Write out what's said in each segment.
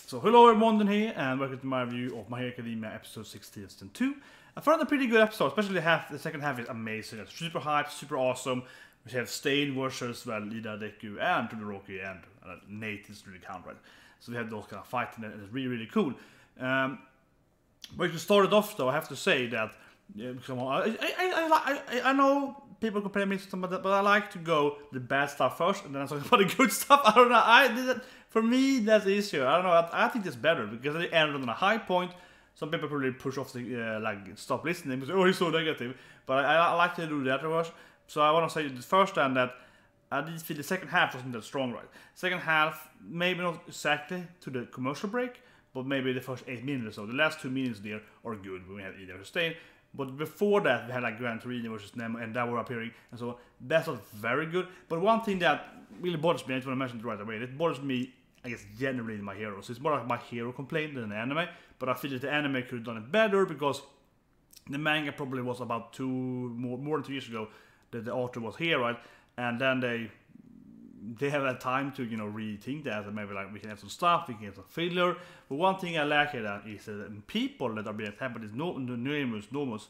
So hello everyone here, and welcome to my review of My Hero Academia episode 16 season 2. I found a pretty good episode, especially the second half is amazing. It's super hype, super awesome. We have Stain versus Ida, Deku, and Todoroki, and Nate is really count, right? So we have those kind of fighting, and it's really, really cool. But to start it off though, I have to say that I know people complain me something about that, but I like to go the bad stuff first, and then I talk about the good stuff. I don't know. For me, that's easier. I don't know. I think it's better because they ended on a high point. Some people probably push off the stop listening because he's so negative. But I like to do that first. So I want to say first then that I did feel the second half wasn't that strong, right? Second half, maybe not exactly to the commercial break, but maybe the first 8 minutes or so. The last 2 minutes there are good when we had Ida versus Stain. But before that, we had like Gran Torino versus Nemo, and that were appearing, and so that's not very good. But one thing that really bothers me, I just want to mention it right away, it bothers me, I guess, generally in my heroes. It's more like my hero complaint than the anime, but I feel that the anime could have done it better because the manga probably was about more than 2 years ago that the author was here, right? And then they have had time to, you know, rethink that, and maybe like we can have some stuff, we can have some filler. But one thing I like here that is that people that are being attacked by this nomus,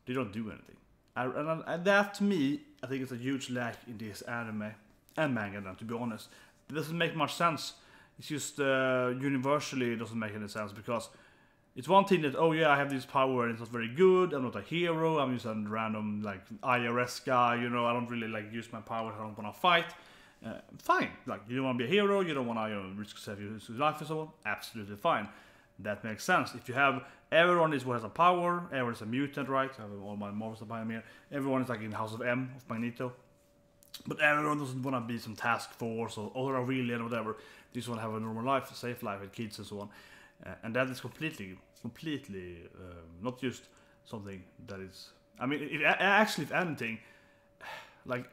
they don't do anything. And that to me, I think it's a huge lack in this anime and manga now, to be honest. It doesn't make much sense. It's just universally it doesn't make any sense, because it's one thing that, oh yeah, I have this power and it's not very good, I'm not a hero, I'm just a random like IRS guy, you know, I don't really like use my power, I don't want to fight. Fine, like you don't want to be a hero, you don't want to, you know, risk your life and so on, absolutely fine. That makes sense. If you have everyone is what has a power, everyone is a mutant, right? I have all my Marvels behind me here. Everyone is like in House of M of Magneto. But everyone doesn't want to be some task force or Aurelian or whatever. They just want to have a normal life, a safe life with kids and so on. And that is completely not just something that is. I mean, actually, if anything, like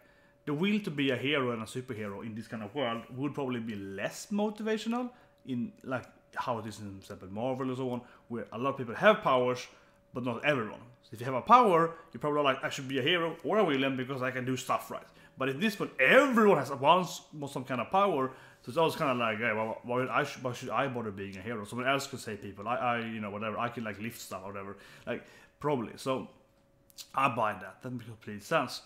the will to be a hero and a superhero in this kind of world would probably be less motivational in like how it is in, for example, Marvel and so on, where a lot of people have powers, but not everyone. So if you have a power, you're probably like, I should be a hero or a villain because I can do stuff right. But in this one, everyone has some kind of power, so it's always kind of like, hey, well, why should I bother being a hero? Someone else could say people, you know, whatever, I can like lift stuff or whatever, like probably. So I buy that. That makes complete sense.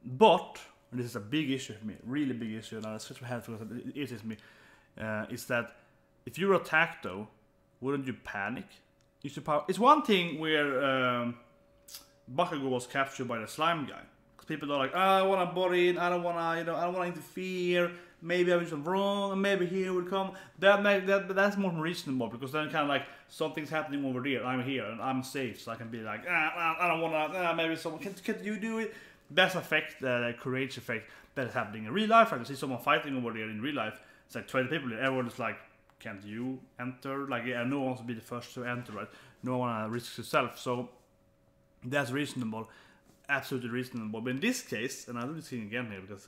But and this is a big issue for me, really big issue, and I switch my head because it irritates me. Is that if you're attacked though, wouldn't you panic? Use your power. It's one thing where Bakugo was captured by the slime guy. People are like, oh, I want to body in, I don't want to, you know, I don't want to interfere. Maybe I was wrong, and maybe he will come. That's more reasonable, because then kind of like something's happening over there. I'm here and I'm safe, so I can be like, I don't want to. Maybe someone can you do it? Best effect, the courage effect that is happening in real life. I can see someone fighting over there in real life. It's like 20 people, and everyone is like, can't you enter? Like, yeah, no one wants to be the first to enter, right? No one wants to risk yourself. So that's reasonable. Absolutely reasonable. But in this case, and I'll do this thing again here because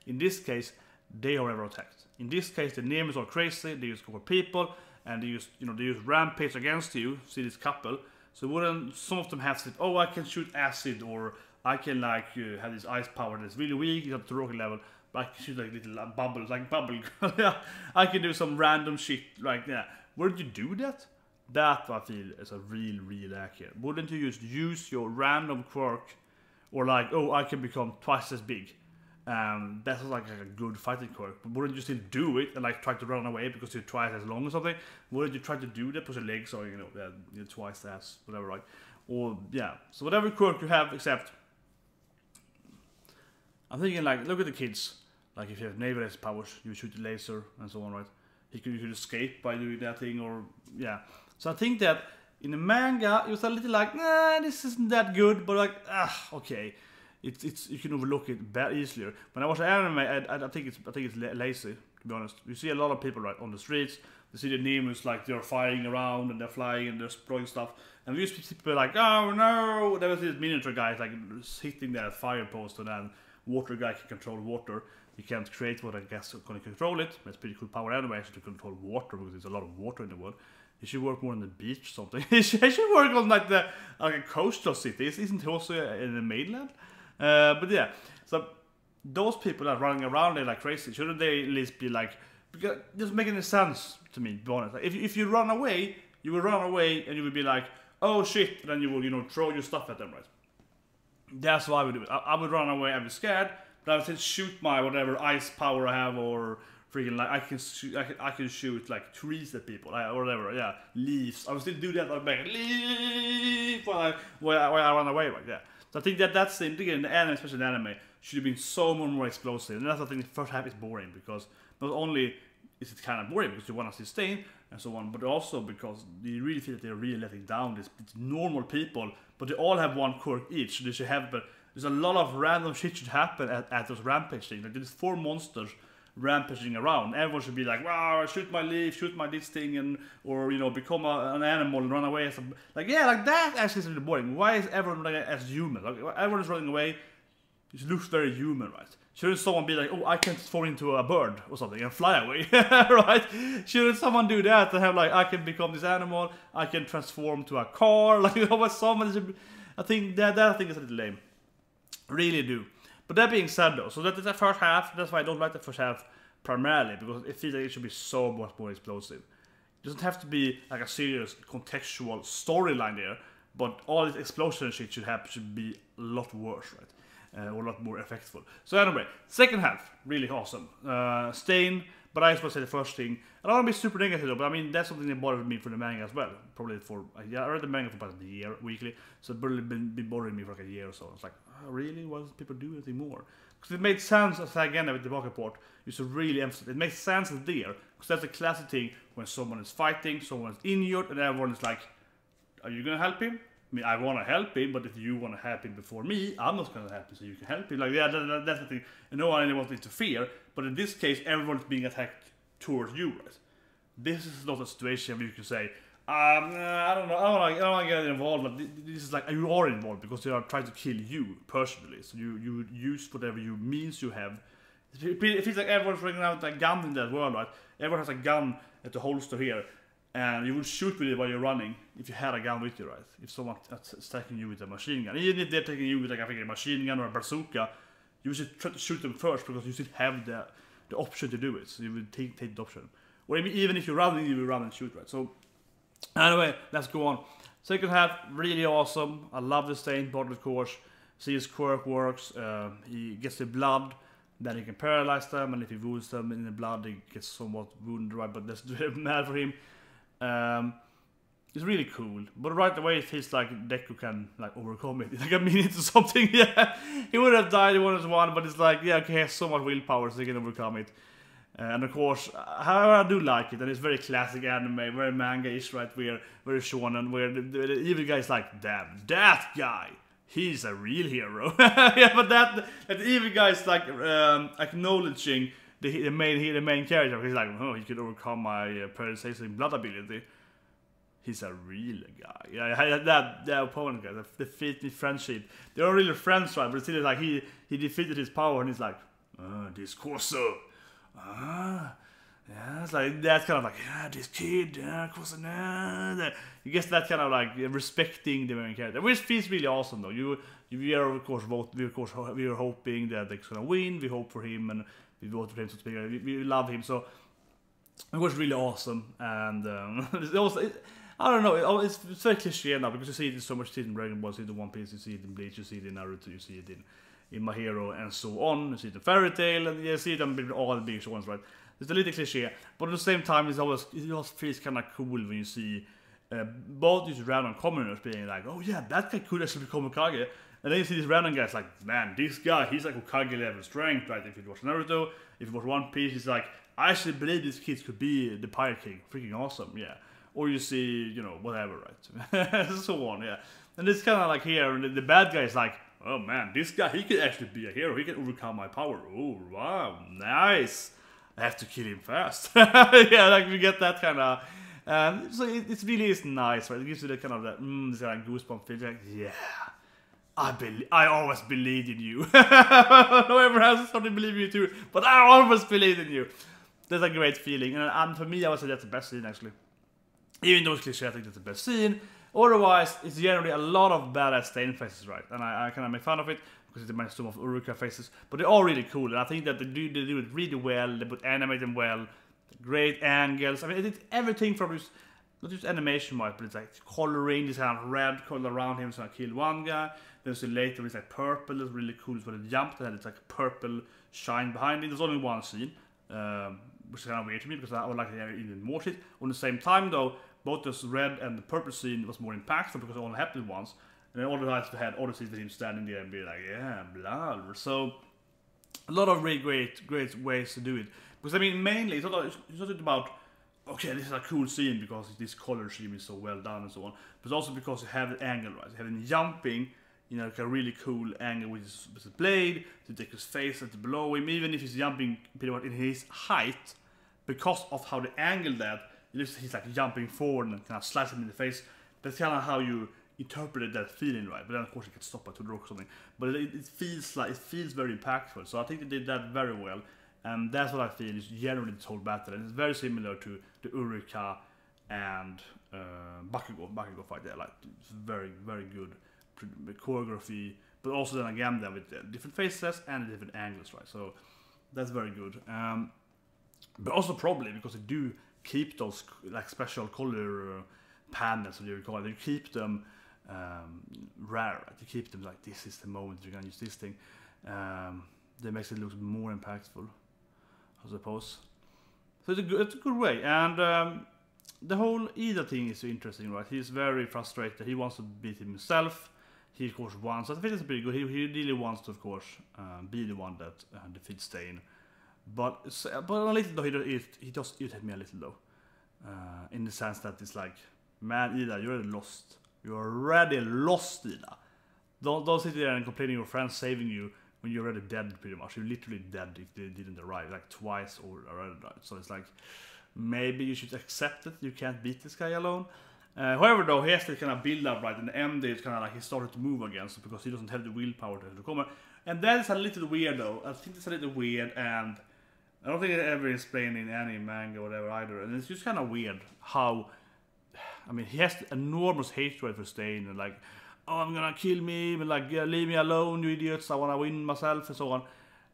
in this case they are ever attacked. In this case, the names are crazy. They use for people, and they use rampage against you. See this couple. So wouldn't some of them have said, oh, I can shoot acid, or I can like have this ice power that's really weak, it's up to rocket level, but I can shoot like little bubbles, like bubble. Yeah, I can do some random shit like that. Wouldn't you do that? That I feel is a real accurate. Wouldn't you just use your random quirk, or like, oh, I can become twice as big? That's like a good fighting quirk. But wouldn't you still do it and like try to run away because you're twice as long or something? Wouldn't you try to do that because your legs are, you know, you're twice as whatever, right? Or yeah, so whatever quirk you have, except I'm thinking like, look at the kids. Like if you have naval powers, you shoot the laser and so on, right? You could escape by doing that thing, or yeah. So I think that in the manga it was a little like, nah, this isn't that good, but like, okay, it's you can overlook it easier. When I watch the anime, I think it's lazy, to be honest. You see a lot of people right on the streets. You see the Nemus like they're flying around and they're flying and they're exploring stuff. And we used to see people like, oh no, there was this miniature guy like hitting that fire post, and then water guy can control water. You can't create what I guess going to control it. But it's pretty cool power anyway actually to control water, because there's a lot of water in the world. He should work more on the beach or something. He should work on like a coastal city. Isn't he also in the mainland? But yeah, so those people that are running around there like crazy, shouldn't they at least be like Because it doesn't make any sense to me, to be honest. Like, if you run away, you will run away and you will be like, oh shit, and then you will, you know, throw your stuff at them, right? That's why I would do it. I would run away, I'd be scared, but I would say shoot my whatever ice power I have, or freaking like I can shoot like trees at people, or whatever, yeah, leaves. I would still do that, I'd be like, leaf, while I run away, right, yeah. So I think that's the thing in the anime, especially in the anime, should have been so much more explosive. And that's why I think the first half is boring, because not only is it kind of boring because you want to see Stain and so on, but also because you really feel that they're really letting down these normal people, but they all have one quirk each. So they should have, but there's a lot of random shit should happen at those rampage things. Like there's 4 monsters rampaging around. Everyone should be like, wow, shoot my leaf, shoot my this thing, and or you know, become an animal and run away. Like yeah, like that actually is really boring. Why is everyone running as human? Like everyone is running away. It looks very human, right? Shouldn't someone be like, oh, I can transform into a bird or something and fly away, right? Shouldn't someone do that and have like, I can become this animal, I can transform to a car, like, you know what, someone should, I think that I think is a little lame. Really do. But that being said though, so that is the first half, that's why I don't like the first half primarily, because it feels like it should be so much more explosive. It doesn't have to be like a serious contextual storyline there, but all this explosion shit should be a lot worse, right? Or a lot more effectful. So anyway, second half, really awesome. Stain, but I suppose say the first thing. I don't want to be super negative though, but I mean, that's something that bothered me for the manga as well. Probably for, I read the manga for about a year, weekly, so it's really been bothering me for like a year or so. It's like, oh, really? Why don't people do anything more? Because it made sense, as again with the book report, you should really emphasize, it makes sense there, because that's a classic thing when someone is fighting, someone is injured, and everyone is like, are you gonna help him? I mean, I want to help him, but if you want to help him before me, I'm not going to help him, so you can help him. Like, yeah, that's the thing. And no one really wants to interfere, but in this case, everyone's being attacked towards you, right? This is not a situation where you can say, I don't know, I don't want to get involved, but this is like, you are involved, because they are trying to kill you, personally. So you use whatever means you have. It feels like everyone's running around with a gun in that world, right? Everyone has a gun at the holster here. And you would shoot with it while you're running if you had a gun with you, right? If someone is attacking you with a machine gun. Even if they're taking you with like, I think, a machine gun or a bazooka, you should try to shoot them first, because you still have the option to do it. So you would take the option. Or even if you're running, you will run and shoot, right? So anyway, let's go on. Second half, really awesome. I love the Stain part, of course. See his quirk works. He gets the blood, then he can paralyze them, and if he wounds them in the blood, he gets somewhat wounded, right? But that's mad for him. It's really cool, but right away it feels like Deku can like overcome it. It's like a minute or something. Yeah, he would have died in 1-1, but it's like, yeah, okay, he has so much willpower, so he can overcome it. And of course, however, I do like it, and it's very classic anime, very manga-ish, right? Very shonen, where the evil guy is like, damn, that guy, he's a real hero. Yeah, but that evil guy is like acknowledging the main character. He's like, oh, he could overcome my paralyzing blood ability. He's a real guy. Yeah, that opponent guy, the fitting friendship. They're not really friends, right? But it's still like he defeated his power, and he's like, this Corso. Yeah, it's like that's kind of like, yeah, this kid, Corso. You guess that kind of like respecting the main character, which feels really awesome though. We are of course we are hoping that they're gonna win. We hope for him, and we vote for him to speak. We love him, so it was really awesome. And it's also, I don't know, it's very cliche now, because you see it in so much shit in Dragon Ball, you see it in One Piece, you see it in Bleach, you see it in Naruto, you see it in My Hero, and so on. You see it in Fairy Tail, and you see it in all the big ones, right? It's a little cliche, but at the same time, it always feels kind of cool when you see both these random commoners being like, oh yeah, that guy could actually become Hokage. And then you see these random guys like, man, this guy, he's like Hokage level strength, right? If you watch Naruto, if you watch One Piece, he's like, I actually believe these kids could be the Pirate King. Freaking awesome, yeah. Or you see, you know, whatever, right? So on, yeah. And it's kind of like here, the bad guy is like, oh man, this guy, he could actually be a hero. He can overcome my power. Oh, wow, nice. I have to kill him fast. Yeah, like you get that kind of... so it really is nice, right? It gives you the kind of that, this kind of goosebump feeling, like, yeah. I always believed in you. No one else started believing you too, but I always believed in you. That's a great feeling, and for me, I would say that's the best scene actually. Even though it's cliche, I think that's the best scene. Otherwise, it's generally a lot of badass Stain faces, right? And I kind of make fun of it because it reminds me of Uruka faces, but they're all really cool, and I think that they do it really well. They animate them well. great angles. I mean, it did everything from just, not just animation wise, but it's like coloring, this kind of red color around him, so I killed one guy. Then so later it's like purple, it's really cool. So when it jumped, it had this like purple shine behind it. There's only one scene, which is kind of weird to me because I would like to have even more shit. On the same time though, both this red and the purple scene was more impactful because it only happened once. And then all the guys had all the scenes with him standing there and be like, yeah, blah. So a lot of really great ways to do it. Because I mean, mainly it's not about, okay, this is a cool scene because this color scheme is so well done and so on. But also because you have the angle right. You have him jumping, you know, like a really cool angle with his blade to take his face and to blow him. Even if he's jumping pretty much in his height, because of how the angle that he's like jumping forward and kind of slicing him in the face. That's kind of how you interpreted that feeling, right? But then of course it gets stopped by Todoroki or something. But it feels very impactful. So I think they did that very well. And that's what I feel is generally this whole battle. And it's very similar to the Urika and Bakugo fight there. Like it's very good choreography, but also then again there with different faces and different angles, right? So that's very good. But also probably because they do keep those like special color panels, what you call it. You keep them rare, right? You keep them like this is the moment you're gonna use this thing. That makes it look more impactful, I suppose. So it's a good way. And the whole Ida thing is so interesting, right? He's very frustrated. He wants to beat himself. He of course wants. I think it's pretty good. He really wants to, of course, be the one that defeats Stain. But a little though, he does irritate me a little though, in the sense that it's like, man, Ida, you're already lost. You're already lost, Ida. Don't sit there and complaining your friends saving you when you're already dead, pretty much. You're literally dead if they didn't arrive, like twice or already died. So it's like, maybe you should accept it. You can't beat this guy alone. However, though, he has to kind of build up, right? And the end is kind of like he started to move again, so because he doesn't have the willpower to come. And that is a little weird, though. I think it's a little weird, and I don't think it's ever explained in any manga or whatever either. And it's just kind of weird how, I mean, he has enormous hatred for Stain and like, oh, I'm gonna kill me, but like, yeah, leave me alone, you idiots, I wanna win myself and so on.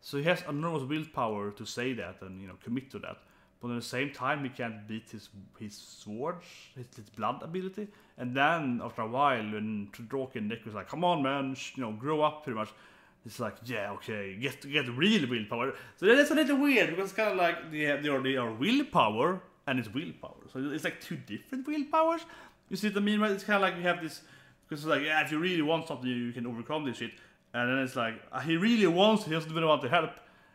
So he has enormous willpower to say that and, you know, commit to that. But at the same time, he can't beat his swords, his blood ability. And then after a while, when Todoroki and Deku is like, come on, man, you know, grow up pretty much. It's like, yeah, okay, get real willpower. So that's a little weird because it's kind of like they are willpower and it's willpower. So it's like two different willpowers. You see what I mean? Right? It's kind of like you have this, because it's like, yeah, if you really want something, you can overcome this shit. And then it's like, he really wants, he doesn't even want to help.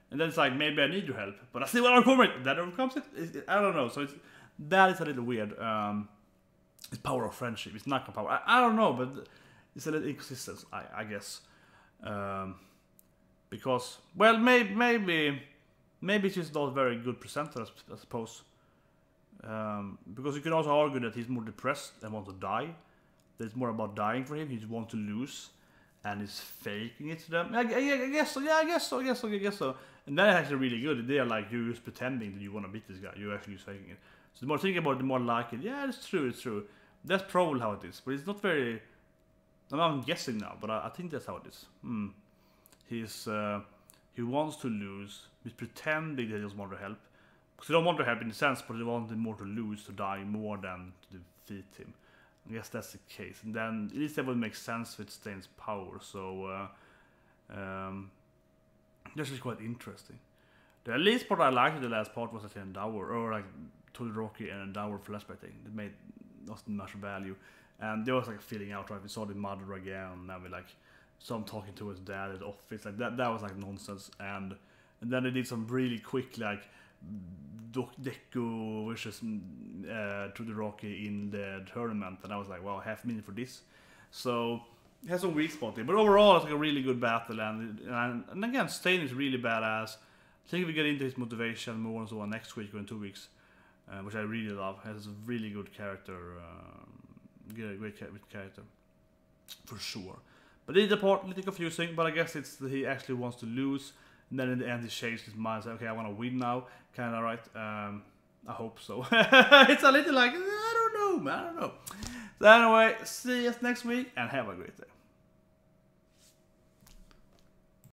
And then it's like, maybe I need your help, but I still want to overcome it. That overcomes it. I don't know. So that is a little weird. It's power of friendship. It's not power. I don't know, but it's a little inconsistent, I guess. Because, well, maybe it's just not very good presented, I suppose. Because you can also argue that he's more depressed and wants to die. That it's more about dying for him. He just wants to lose, and he's faking it to them. I guess so. Yeah, I guess so. And that is actually really good. They're like, you're just pretending that you want to beat this guy. You're actually just faking it. So the more thinking about it, the more like it. Yeah, it's true. That's probably how it is. But it's not very... I'm guessing now, but I think that's how it is. He wants to lose. He's pretending that he doesn't want to help. Because he don't want to help in a sense, but he wanted more to lose, to die, more than to defeat him. I guess that's the case. And then at least that would make sense with Stain's power. So this is quite interesting. The least part I liked in the last part was actually Endower, or like Todoroki and Endower flashback thing. It made not much value. And there was like a feeling out, right? We saw the mother again, and now we like saw him talking to his dad at the office. Like that was like nonsense. And then they did some really quick like Deku versus Todoroki in the tournament, and I was like, wow, half a minute for this. So it has some weak spot there, but overall it's like a really good battle, and again, Stain is really badass. I think we get into his motivation more and so on next week or in 2 weeks, which I really love. Has a really good character, great character for sure. But it's a part a little confusing, but I guess it's that he actually wants to lose. And then in the end he changed his mind, said, okay, I want to win now, kind of, right? I hope so. It's a little like, I don't know, man, I don't know. So anyway, see you next week, and have a great day.